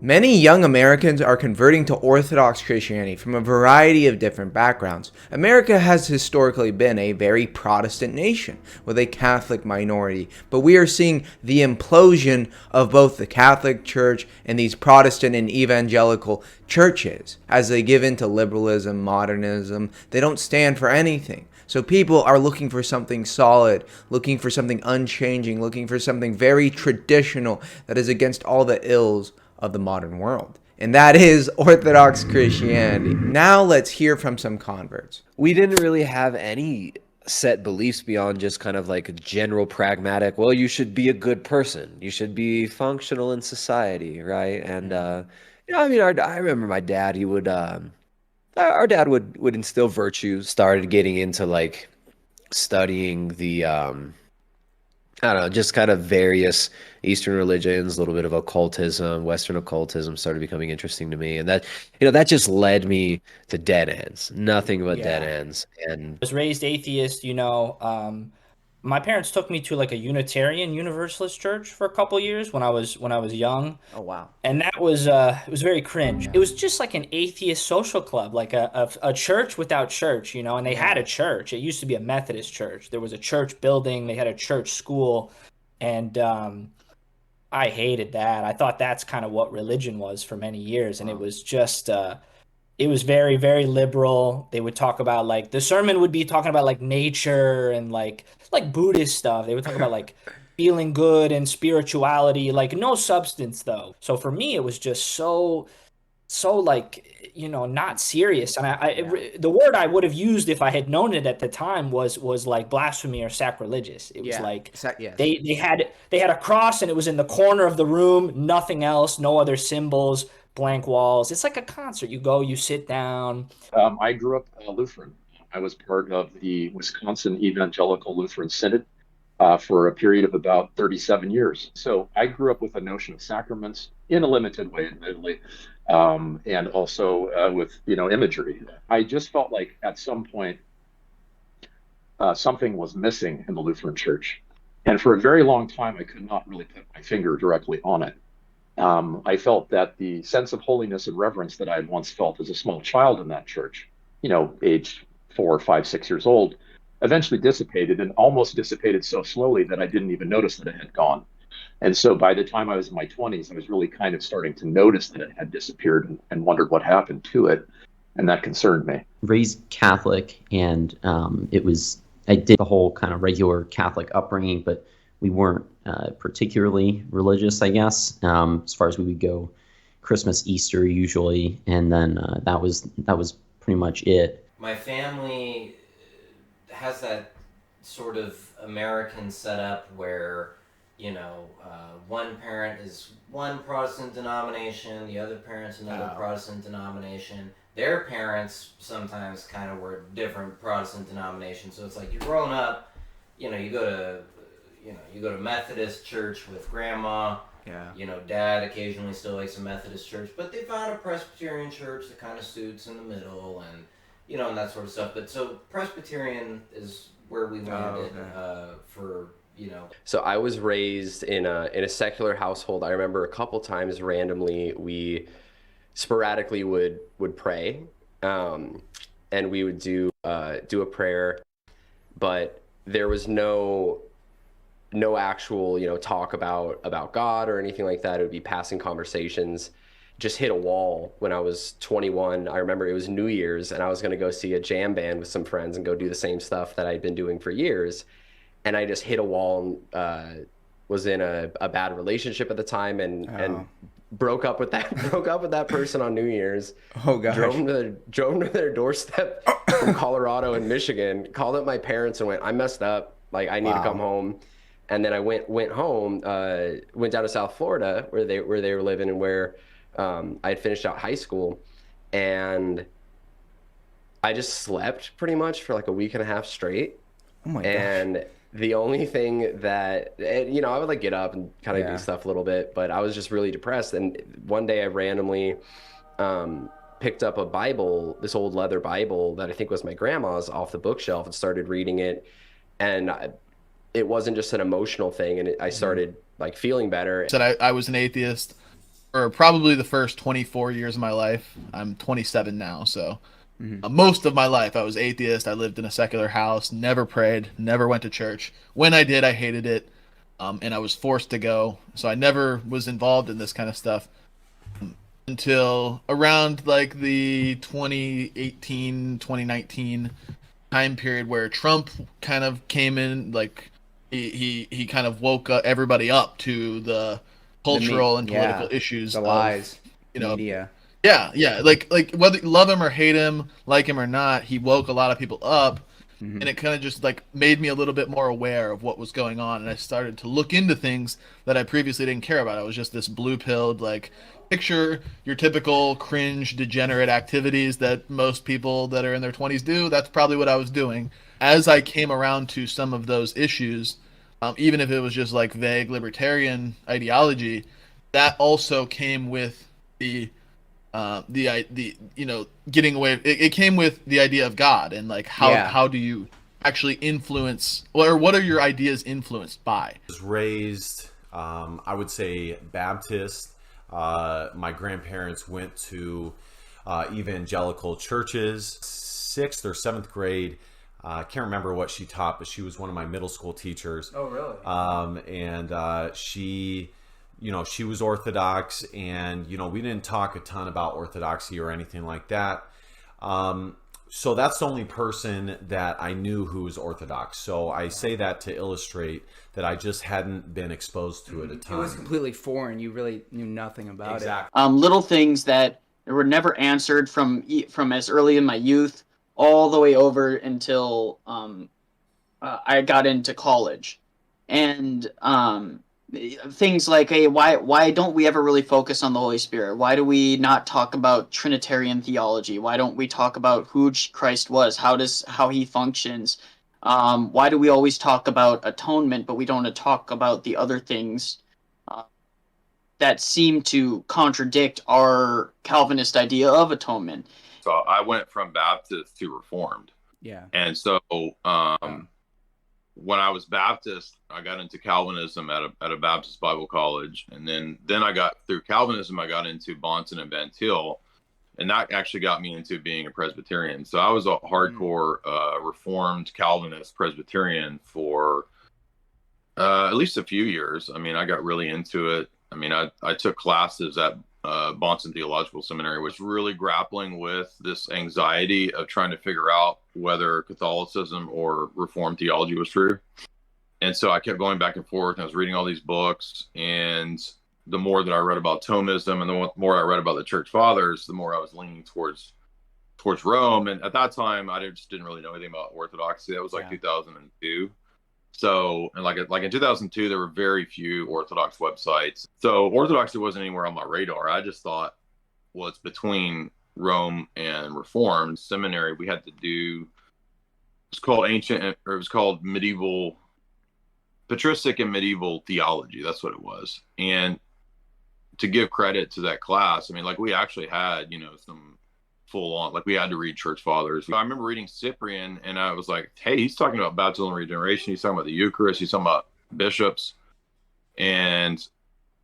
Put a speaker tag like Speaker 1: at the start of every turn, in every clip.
Speaker 1: Many young Americans are converting to Orthodox Christianity from a variety of different backgrounds. America has historically been a very Protestant nation with a Catholic minority, but we are seeing the implosion of both the Catholic Church and these Protestant and evangelical churches as they give in to liberalism, modernism. They don't stand for anything. So people are looking for something solid, looking for something unchanging, looking for something very traditional that is against all the ills of the modern world. And that is Orthodox Christianity. Now let's hear from some converts.
Speaker 2: We didn't really have any set beliefs beyond just kind of like general pragmatic, well, you should be a good person. You should be functional in society, right? And I mean, I remember my dad, he would our dad would instill virtues, started getting into like studying the I don't know, just kind of various Eastern religions, a little bit of occultism, Western occultism started becoming interesting to me. And that just led me to dead ends, nothing but dead
Speaker 1: Yeah.
Speaker 2: ends. And
Speaker 3: Was raised atheist, my parents took me to like a Unitarian Universalist church for a couple years when I was young,
Speaker 1: Oh, wow.
Speaker 3: and that was it was very cringe. It was just like an atheist social club, like a church without church, and they had
Speaker 1: Yeah.
Speaker 3: a church. It used to be a Methodist church. There was a church building, they had a church school, and I hated that. I thought that's kind of what religion was for many years, and it
Speaker 1: Wow.
Speaker 3: was just it was very, very liberal. They would talk about like the sermon would be talking about like nature and like Buddhist stuff. They would talk about like feeling good and spirituality, like no substance though. So for me, it was just so like not serious. And
Speaker 1: Yeah.
Speaker 3: the word I would have used if I had known it at the time was like blasphemy or sacrilegious. It was
Speaker 1: Yeah.
Speaker 3: like
Speaker 1: Yes.
Speaker 3: they had a cross and it was in the corner of the room, nothing else, no other symbols, blank walls. It's like a concert. You go, you sit down.
Speaker 4: I grew up Lutheran. I was part of the Wisconsin Evangelical Lutheran Synod for a period of about 37 years. So I grew up with a notion of sacraments in a limited way, admittedly, and also with imagery. I just felt like at some point something was missing in the Lutheran Church, and for a very long time I could not really put my finger directly on it. I felt that the sense of holiness and reverence that I had once felt as a small child in that church, aged 4, 5, 6 years old, eventually dissipated and almost dissipated so slowly that I didn't even notice that it had gone. And so by the time I was in my 20s, I was really kind of starting to notice that it had disappeared and wondered what happened to it. And that concerned me.
Speaker 5: Raised Catholic, and I did the whole kind of regular Catholic upbringing, but we weren't particularly religious, I guess. As far as we would go, Christmas, Easter usually, and then that was pretty much it.
Speaker 6: My family has that sort of American setup where, one parent is one Protestant denomination, the other parent's another Protestant denomination. Their parents sometimes kind of were different Protestant denominations. So it's like you're growing up, you go to Methodist church with grandma.
Speaker 1: Yeah.
Speaker 6: Dad occasionally still likes a Methodist church, but they found a Presbyterian church that kind of suits in the middle, and and that sort of stuff. But so Presbyterian is where we landed for.
Speaker 7: So I was raised in a secular household. I remember a couple times randomly we sporadically would pray, and we would do a prayer, but there was no actual talk about God or anything like that. It would be passing conversations. Just hit a wall when I was 21. I remember it was New Year's and I was going to go see a jam band with some friends and go do the same stuff that I'd been doing for years. And I just hit a wall and was in a bad relationship at the time and broke up with that person on New Year's.
Speaker 1: Oh gosh.
Speaker 7: Drove to their doorstep from Colorado and Michigan, called up my parents and went, I messed up. Like I need to come home. And then I went home, went down to South Florida where they were living and where I had finished out high school, and I just slept pretty much for like a week and a half straight.
Speaker 1: Oh my
Speaker 7: And
Speaker 1: gosh.
Speaker 7: the only thing that, I would like get up and kind of do stuff a little bit, but I was just really depressed. And one day I randomly picked up a Bible, this old leather Bible that I think was my grandma's, off the bookshelf, and started reading it. And it wasn't just an emotional thing, and I started like feeling better.
Speaker 8: Said I was an atheist. or probably the first 24 years of my life. I'm 27 now, so
Speaker 1: Mhm.
Speaker 8: most of my life I was atheist. I lived in a secular house, never prayed, never went to church. When I did, I hated it, and I was forced to go. So I never was involved in this kind of stuff until around like the 2018, 2019 time period where Trump kind of came in, like he kind of woke everybody up to the cultural and political
Speaker 1: Yeah,
Speaker 8: issues
Speaker 1: the
Speaker 8: of,
Speaker 1: lies,
Speaker 8: you know,
Speaker 1: media.
Speaker 8: yeah, like whether you love him or hate him, like him or not, he woke a lot of people up,
Speaker 1: Hmm.
Speaker 8: and it kind of just like made me a little bit more aware of what was going on, and I started to look into things that I previously didn't care about. I was just this blue-pilled, like, picture your typical cringe degenerate activities that most people that are in their 20s do. That's probably what I was doing. As I came around to some of those issues, even if it was just like vague libertarian ideology, that also came with the getting away. It came with the idea of God, and like
Speaker 1: Yeah.
Speaker 8: how do you actually influence, or what are your ideas influenced by?
Speaker 9: Was raised, I would say, Baptist. My grandparents went to evangelical churches. Sixth or seventh grade, I can't remember what she taught, but she was one of my middle school teachers.
Speaker 1: Oh, really?
Speaker 9: And she, she was Orthodox, and we didn't talk a ton about Orthodoxy or anything like that. So that's the only person that I knew who was Orthodox. So I say that to illustrate that I just hadn't been exposed to it a
Speaker 1: It
Speaker 9: ton.
Speaker 1: was completely foreign. You really knew nothing about
Speaker 9: Exactly.
Speaker 10: Little things that were never answered from as early in my youth all the way over until I got into college, and things like, hey, why don't we ever really focus on the Holy Spirit? Why do we not talk about Trinitarian theology? Why don't we talk about who Christ was? How he functions? Why do we always talk about atonement, but we don't talk about the other things that seem to contradict our Calvinist idea of atonement?
Speaker 11: So I went from Baptist to Reformed.
Speaker 1: Yeah.
Speaker 11: And so when I was Baptist, I got into Calvinism at a Baptist Bible college. And then I got through Calvinism, I got into Bonson and Van Til. And that actually got me into being a Presbyterian. So I was a hardcore Reformed Calvinist Presbyterian for at least a few years. I mean, I got really into it. I mean, I took classes at Bonson Theological Seminary, was really grappling with this anxiety of trying to figure out whether Catholicism or Reformed theology was true. And so I kept going back and forth, and I was reading all these books. And the more that I read about Thomism and the more I read about the Church Fathers, the more I was leaning towards Rome. And at that time, I just didn't really know anything about Orthodoxy. That was like 2002. So, and like in 2002, there were very few Orthodox websites. So Orthodoxy wasn't anywhere on my radar. I just thought, well, it's between Rome and Reformed. Seminary, we had to do, it's called it was called medieval, patristic and medieval theology. That's what it was. And to give credit to that class, I mean, like we actually had, some full on, like we had to read Church Fathers. I remember reading Cyprian, and I was like, hey, he's talking about baptism and regeneration. He's talking about the Eucharist. He's talking about bishops, and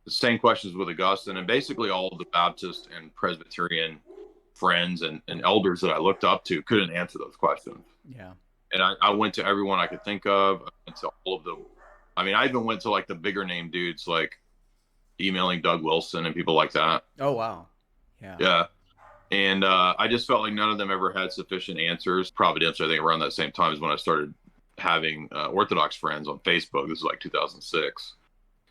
Speaker 11: the same questions with Augustine. And basically all of the Baptist and Presbyterian friends and elders that I looked up to couldn't answer those questions.
Speaker 1: Yeah.
Speaker 11: And I went to everyone I could think of. I went to all of the, I mean, I even went to like the bigger name dudes, like emailing Doug Wilson and people like that.
Speaker 1: Oh, wow. Yeah.
Speaker 11: Yeah. And I just felt like none of them ever had sufficient answers. Providentially, I think around that same time is when I started having Orthodox friends on Facebook. This is like 2006.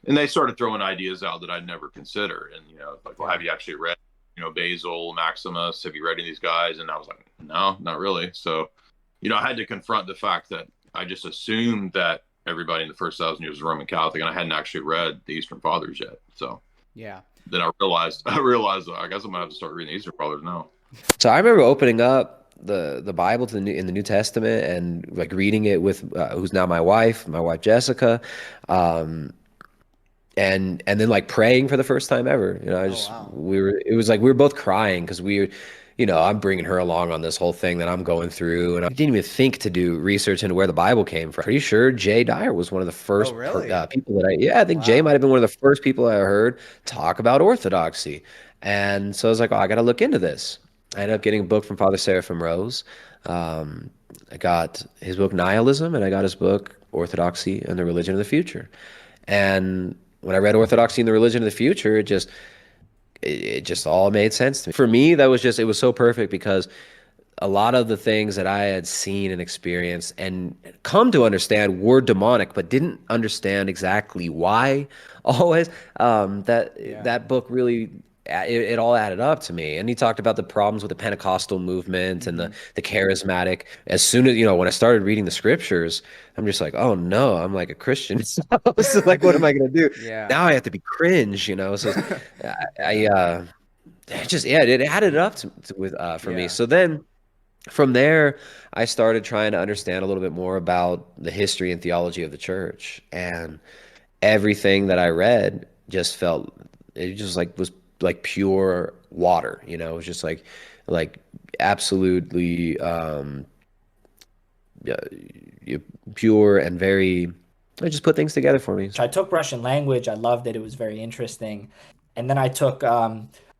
Speaker 11: And they started throwing ideas out that I'd never considered. And, like, well, have you actually read, Basil, Maximus? Have you read any of these guys? And I was like, no, not really. So, I had to confront the fact that I just assumed that everybody in the first 1,000 years was Roman Catholic, and I hadn't actually read the Eastern Fathers yet. So,
Speaker 1: yeah.
Speaker 11: Then I realized I guess I'm gonna have to start reading the Eastern Fathers now.
Speaker 2: So I remember opening up the Bible in the New Testament and like reading it with who's now my wife Jessica, and then like praying for the first time ever. It was like we were both crying because we I'm bringing her along on this whole thing that I'm going through. And I didn't even think to do research into where the Bible came from. Pretty sure Jay Dyer was one of the first
Speaker 1: really?
Speaker 2: people that I think Jay might have been one of the first people I heard talk about orthodoxy. And so I was like, oh, I got to look into this. I ended up getting a book from Father Seraphim Rose. I got his book Nihilism, and I got his book Orthodoxy and the Religion of the Future. And when I read Orthodoxy and the Religion of the Future, it just all made sense to me. For me, that was just, it was so perfect because a lot of the things that I had seen and experienced and come to understand were demonic, but didn't understand exactly why always. That book really, it all added up to me. And he talked about the problems with the Pentecostal movement and the charismatic. As soon as, when I started reading the scriptures, I'm just like, oh no, I'm like a Christian. So like, what am I going to do?
Speaker 1: Yeah.
Speaker 2: Now I have to be cringe, So it added up for me. So then from there, I started trying to understand a little bit more about the history and theology of the church, and everything that I read just was like pure water. It was just like absolutely yeah, pure and very. It just put things together for me.
Speaker 3: I took Russian language. I loved it. It was very interesting. And then I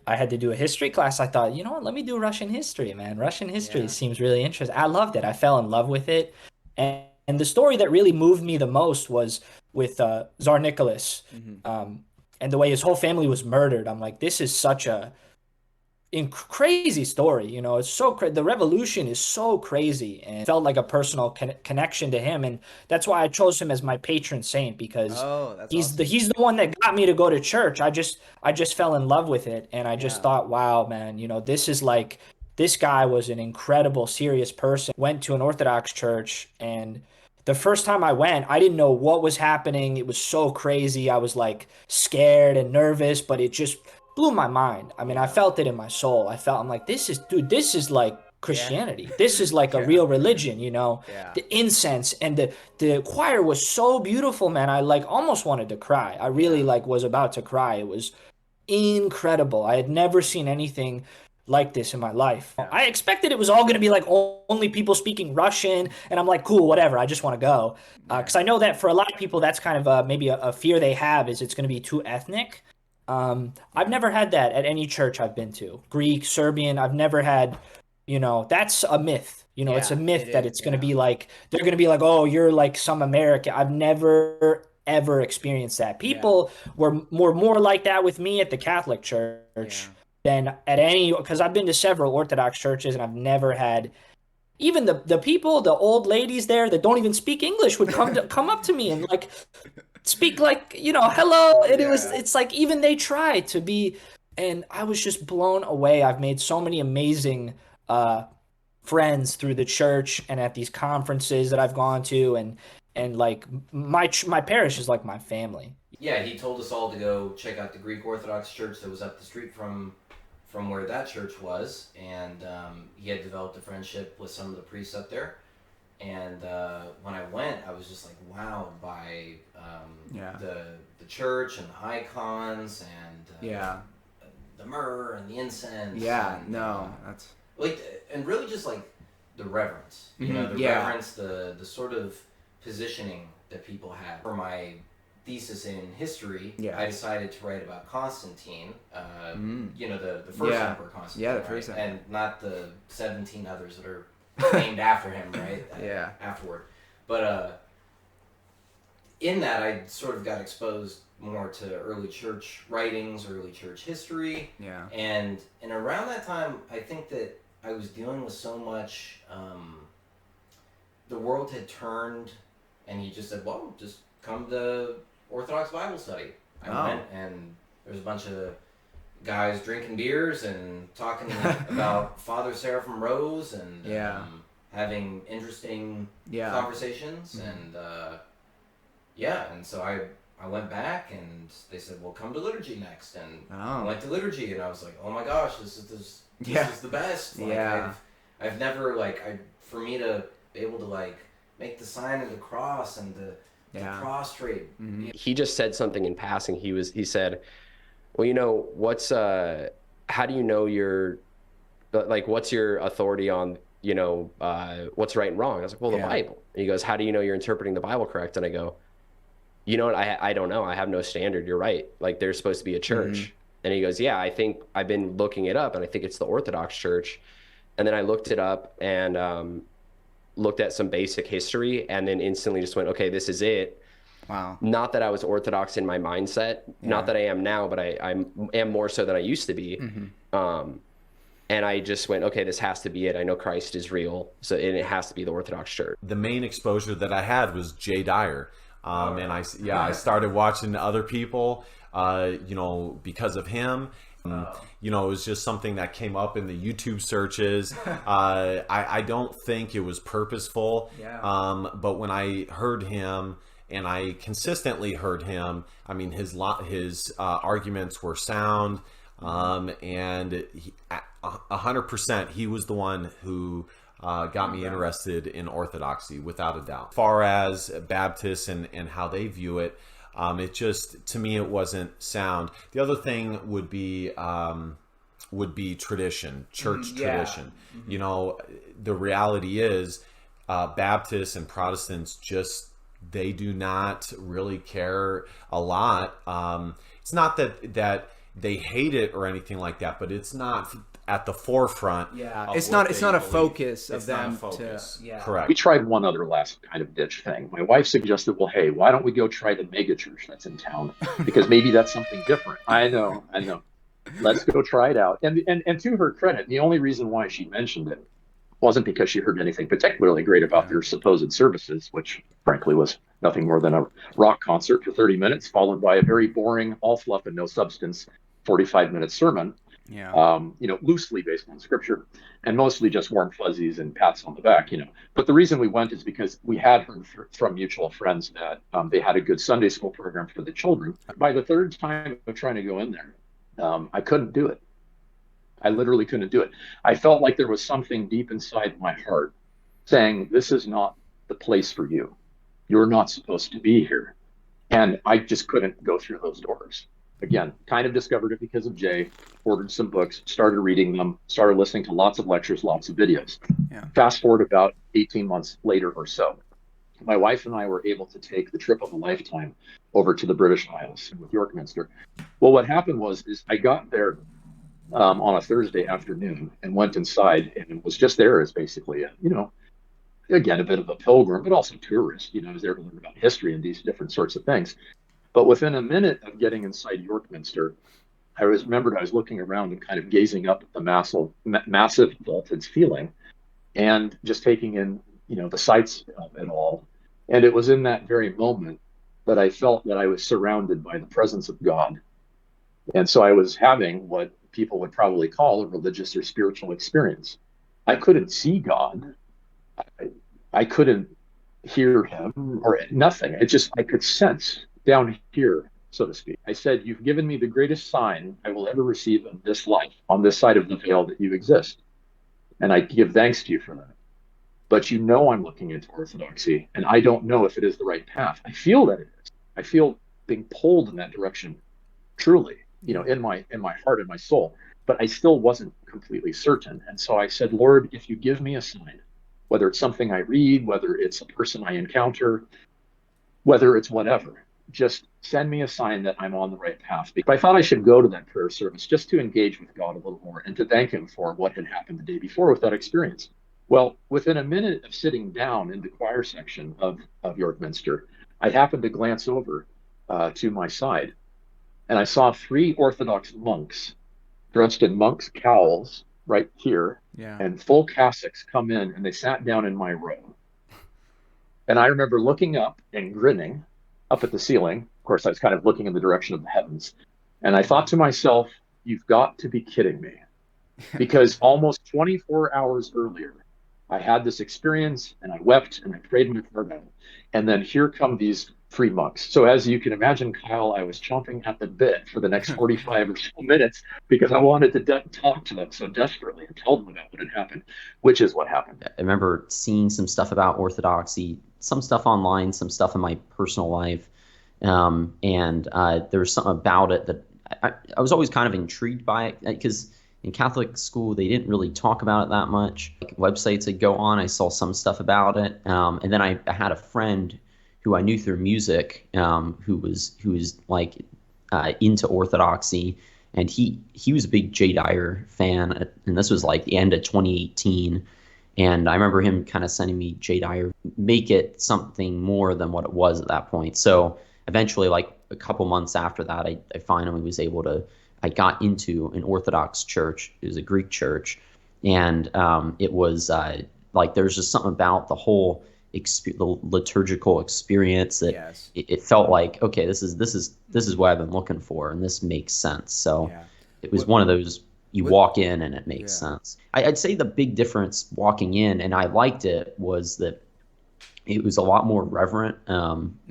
Speaker 3: had to do a history class. I thought, you know what, let me do Russian history, man. Russian history seems really interesting. I loved it. I fell in love with it. And the story that really moved me the most was with Tsar Nicholas, and the way his whole family was murdered. I'm like, this is such a crazy story. It's the revolution is so crazy, and felt like a personal connection to him, and that's why I chose him as my patron saint, because he's the one that got me to go to church. I just fell in love with it, and I just thought, wow, man, this guy was an incredible, serious person. Went to an Orthodox church, and the first time I went, I didn't know what was happening. It was so crazy. I was like scared and nervous, but it just blew my mind. I mean, I felt it in my soul. I'm like, this is like Christianity. This is like a real religion, The incense and the choir was so beautiful, man. I like almost wanted to cry. I really was about to cry. It was incredible. I had never seen anything like this in my life. I expected it was all going to be like only people speaking Russian, and I'm like, cool, whatever. I just want to go, because I know that for a lot of people, that's kind of maybe a fear they have, is it's going to be too ethnic. I've never had that at any church I've been to. Greek, Serbian, I've never had, that's a myth. It's a myth that it's going to be like, they're going to be like, oh, you're like some American. I've never ever experienced that. People were more like that with me at the Catholic Church than at any, because I've been to several Orthodox churches, and I've never had, even the people, the old ladies there that don't even speak English would come up to me and like speak like, hello. And it's like, even they try to be, and I was just blown away. I've made so many amazing friends through the church and at these conferences that I've gone to, and like my parish is like my family.
Speaker 6: Yeah, he told us all to go check out the Greek Orthodox church that was up the street from where that church was, and he had developed a friendship with some of the priests up there. And when I went, I was just like wowed by the church and the icons and the myrrh and the incense.
Speaker 1: That's
Speaker 6: like, and really just like the reverence, reverence, the sort of positioning that people have. For my thesis in history, I decided to write about Constantine, the first emperor Constantine,
Speaker 1: the first emperor.
Speaker 6: And not the 17 others that are named after him, right? Afterward. But in that, I sort of got exposed more to early church writings, early church history. And around that time, I think that I was dealing with so much, the world had turned, and he just said, well, just come to Orthodox Bible study. I went, and there's a bunch of guys drinking beers and talking about Father Seraphim Rose and having interesting conversations. And and so I went back, and they said, well, come to liturgy next. And I went to liturgy, and I was like, oh my gosh, this is the best. Like, I've never, for me to be able to like make the sign of the cross and to prostrate.
Speaker 7: He just said something in passing. He said, well, what's how do you know you're like, what's your authority on, what's right and wrong? I was like, well, the Bible. And he goes, how do you know you're interpreting the Bible correct? And I go, you know what? I don't know. I have no standard. You're right. Like, there's supposed to be a church. And he goes, yeah, I think I've been looking it up, and I think it's the Orthodox Church. And then I looked it up and looked at some basic history, and then instantly just went, okay, this is it.
Speaker 1: Wow.
Speaker 7: Not that I was Orthodox in my mindset, not that I am now, but I am more so than I used to be. And I just went, okay, this has to be it. I know Christ is real, and it has to be the Orthodox Church.
Speaker 9: The main exposure that I had was Jay Dyer. And I started watching other people, because of him. It was just something that came up in the YouTube searches. I don't think it was purposeful. But when I heard him, and I consistently heard him, I mean, his arguments were sound, and 100%, he was the one who got me interested in Orthodoxy, without a doubt. As far as Baptists and how they view it, it just, to me, it wasn't sound. The other thing would be tradition, church tradition. The reality is, Baptists and Protestants they do not really care a lot. It's not that they hate it or anything like that, but it's not at the forefront.
Speaker 1: It's not a focus of them.
Speaker 9: Correct.
Speaker 4: We tried one other last kind of ditch thing. My wife suggested, well, hey, why don't we go try the mega church that's in town? Because maybe that's something different. I know. Let's go try it out. And to her credit, the only reason why she mentioned it wasn't because she heard anything particularly great about their supposed services, which frankly was nothing more than a rock concert for 30 minutes, followed by a very boring, all fluff and no substance 45-minute sermon, loosely based on scripture, and mostly just warm fuzzies and pats on the back, But the reason we went is because we had heard from mutual friends that they had a good Sunday school program for the children. By the third time of trying to go in there, I couldn't do it. I literally couldn't do it. I felt like there was something deep inside my heart saying, this is not the place for you. You're not supposed to be here. And I just couldn't go through those doors. Again, kind of discovered it because of Jay, ordered some books, started reading them, started listening to lots of lectures, lots of videos. Fast forward about 18 months later or so, my wife and I were able to take the trip of a lifetime over to the British Isles with Yorkminster. Well, what happened was I got there on a Thursday afternoon and went inside and was just there as basically again, a bit of a pilgrim, but also tourist. I was there to learn about history and these different sorts of things. But within a minute of getting inside Yorkminster, I remembered I was looking around and kind of gazing up at the massive vaulted ceiling and just taking in, the sights of it all. And it was in that very moment that I felt that I was surrounded by the presence of God. And so I was having what people would probably call a religious or spiritual experience. I couldn't see God. I couldn't hear him or nothing. I could sense down here, so to speak. I said, you've given me the greatest sign I will ever receive in this life, on this side of the veil, that you exist. And I give thanks to you for that. But I'm looking into Orthodoxy, and I don't know if it is the right path. I feel that it is. I feel being pulled in that direction, truly, in my heart and my soul. But I still wasn't completely certain. And so I said, Lord, if you give me a sign, whether it's something I read, whether it's a person I encounter, whether it's whatever, just send me a sign that I'm on the right path. But I thought I should go to that prayer service just to engage with God a little more and to thank him for what had happened the day before with that experience. Well, within a minute of sitting down in the choir section of Yorkminster, I happened to glance over to my side, and I saw 3 Orthodox monks dressed in monks' cowls right here and full cassocks come in, and they sat down in my row. And I remember looking up and grinning up at the ceiling. Of course, I was kind of looking in the direction of the heavens. And I thought to myself, you've got to be kidding me. Because almost 24 hours earlier, I had this experience and I wept and I prayed my heart out. And then here come these 3 monks. So as you can imagine, Kyle, I was chomping at the bit for the next 45 or so minutes because I wanted to talk to them so desperately and tell them about what had happened, which is what happened.
Speaker 5: I remember seeing some stuff about Orthodoxy, some stuff online, some stuff in my personal life. And there was something about it that I was always kind of intrigued by it because, in Catholic school, they didn't really talk about it that much. Like, websites I'd go on, I saw some stuff about it. And then I had a friend who I knew through music, who was like into Orthodoxy, and he was a big Jay Dyer fan, and this was like the end of 2018. And I remember him kind of sending me Jay Dyer, make it something more than what it was at that point. So eventually, like a couple months after that, I finally was able to, I got into an Orthodox church. It was a Greek church. And it was like, there's just something about the whole the liturgical experience that
Speaker 1: Yes.
Speaker 5: it felt like, okay, this is what I've been looking for, and this makes sense. So
Speaker 1: Yeah.
Speaker 5: it was one of those, you walk in and it makes sense. I'd say the big difference walking in, and I liked it, was that it was a lot more reverent,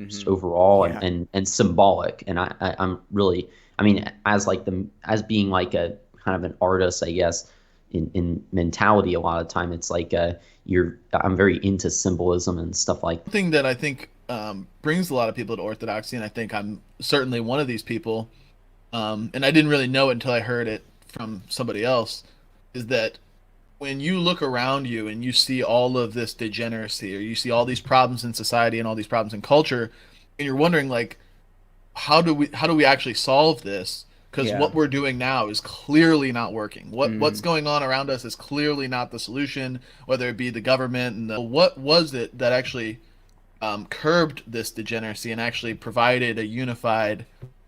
Speaker 5: just overall,
Speaker 1: Yeah.
Speaker 5: and symbolic. And I'm really, I mean, as being like a kind of an artist, I guess, in mentality, a lot of time it's like I'm very into symbolism and stuff like that.
Speaker 8: Thing that I think brings a lot of people to Orthodoxy, and I think I'm certainly one of these people, and I didn't really know it until I heard it from somebody else, is that when you look around you and you see all of this degeneracy, or you see all these problems in society and all these problems in culture, and you're wondering, like, how do we actually solve this? Because
Speaker 1: Yeah.
Speaker 8: what we're doing now is clearly not working. What's going on around us is clearly not the solution, whether it be the government and what was it that actually curbed this degeneracy and actually provided a unified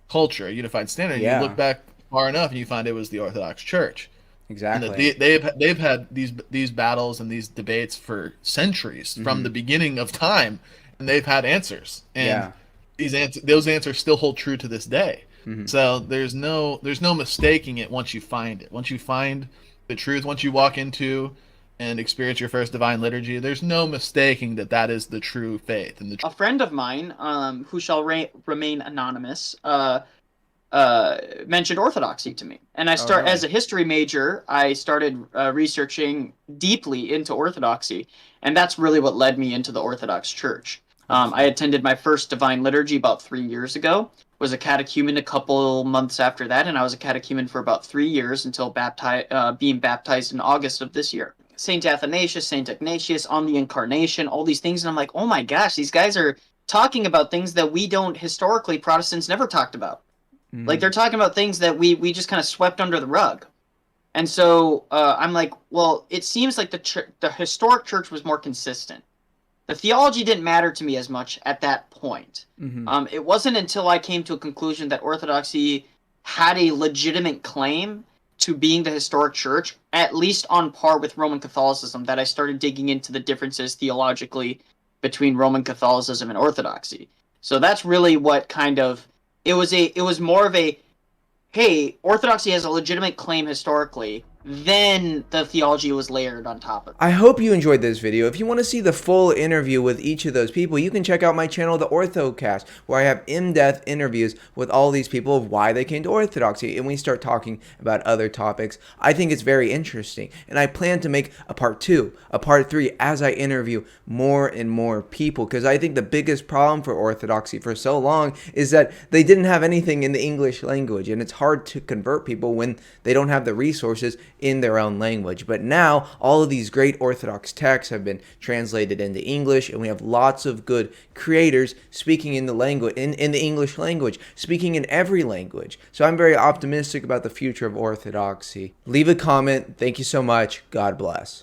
Speaker 8: culture, a unified standard.
Speaker 1: Yeah.
Speaker 8: You look back far enough and you find it was the Orthodox Church.
Speaker 1: Exactly.
Speaker 8: And that they've had these battles and these debates for centuries, from the beginning of time, and they've had answers. And those answers still hold true to this day. So there's no mistaking it once you find it. Once you find the truth, once you walk into and experience your first divine liturgy, there's no mistaking that is the true faith. And
Speaker 10: A friend of mine, who shall remain anonymous, mentioned Orthodoxy to me, and
Speaker 1: really?
Speaker 10: as a history major, I started researching deeply into Orthodoxy, and that's really what led me into the Orthodox Church. I attended my first divine liturgy about 3 years ago. Was a catechumen a couple months after that, and I was a catechumen for about 3 years until being baptized in August of this year. Saint Athanasius, Saint Ignatius, on the Incarnation, all these things, and I'm like, oh my gosh, these guys are talking about things that we don't, historically, Protestants never talked about. Like, they're talking about things that we just kind of swept under the rug. And so I'm like, well, it seems like the historic church was more consistent. The theology didn't matter to me as much at that point. It wasn't until I came to a conclusion that Orthodoxy had a legitimate claim to being the historic church, at least on par with Roman Catholicism, that I started digging into the differences theologically between Roman Catholicism and Orthodoxy. So that's really what kind of, it was more of a, hey, Orthodoxy has a legitimate claim historically, then the theology was layered on top of it.
Speaker 1: I hope you enjoyed this video. If you want to see the full interview with each of those people, you can check out my channel, The Orthocast, where I have in-depth interviews with all these people of why they came to Orthodoxy, and we start talking about other topics. I think it's very interesting, and I plan to make a part 2, a part 3, as I interview more and more people, because I think the biggest problem for Orthodoxy for so long is that they didn't have anything in the English language, and it's hard to convert people when they don't have the resources in their own language. But now all of these great Orthodox texts have been translated into English, and we have lots of good creators speaking in the language, in the English language, speaking in every language. So I'm very optimistic about the future of Orthodoxy. Leave a comment. Thank you so much. God bless.